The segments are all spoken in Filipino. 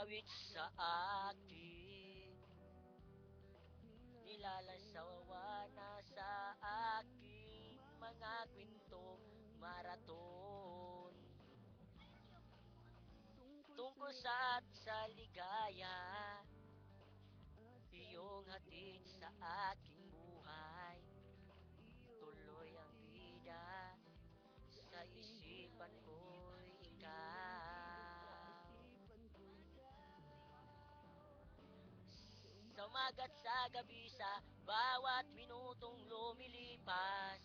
awit sa akin, nilalasawa na sa aking mga kwentong maraton, tungkol sa ligaya, iyong hatid sa aking buhay. Tuloy ang bida, sa isipan ko'y ikaw. Sa umaga't sa gabi, sa bawat minutong lumilipas,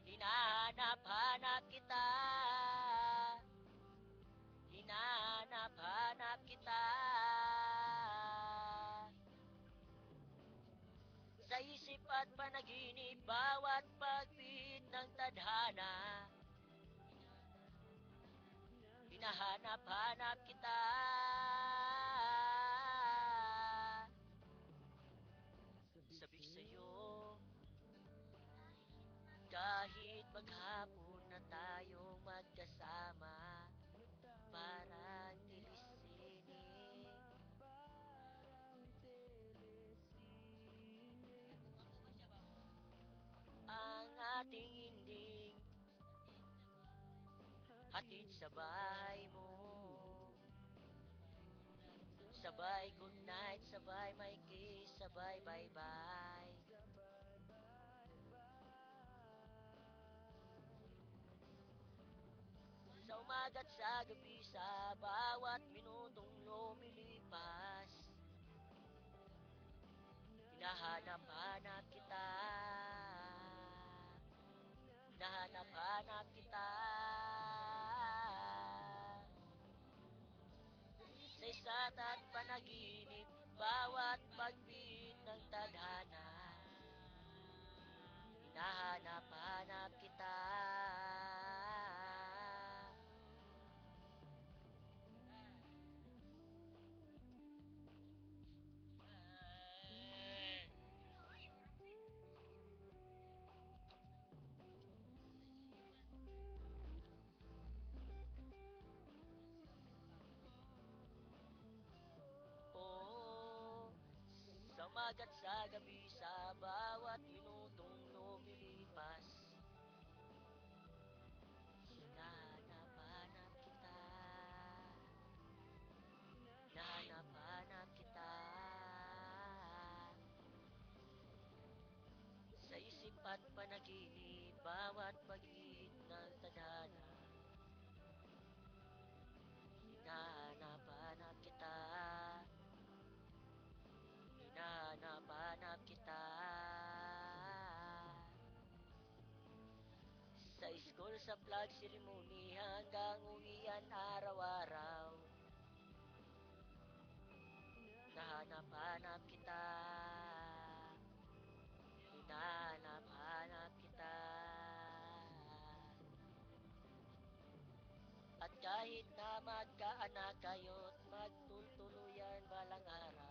hinahanap-hanap kita, hinahanap-hanap kita. Sa isip at panaginip, bawat pagpit ng tadhana, hinahanap-hanap kita. Sabik sa'yo, kahit maghapon na tayong magkasama, parang tilisini ang ating hinding hatid sa bahay mo. Sabay good night, sabay may kiss, sabay bye bye. Sa umaga't sa gabi, sa bawat minutong lumilipas, hinahanap-hanap kita, hinahanap-hanap kita. Sa isa't at panaginip, bawat pagpit ng tadhana, hinahanap-hanap kita. Oo, sa umaga't sa gabi, sa bawat minutong lumilipas, hinahanap-hanap kita, hinahanap-hanap kita. Sa isip at panaginip, bawat pagit ng tadhana, hinahanap-hanap kita, hinahanap-hanap kita. Sa school, sa flag ceremony, hanggang uwian araw-araw, hinahanap-hanap kita, hinahanap-hanap kita. At kahit na magkaanak kayo't magtutuluyan balang araw,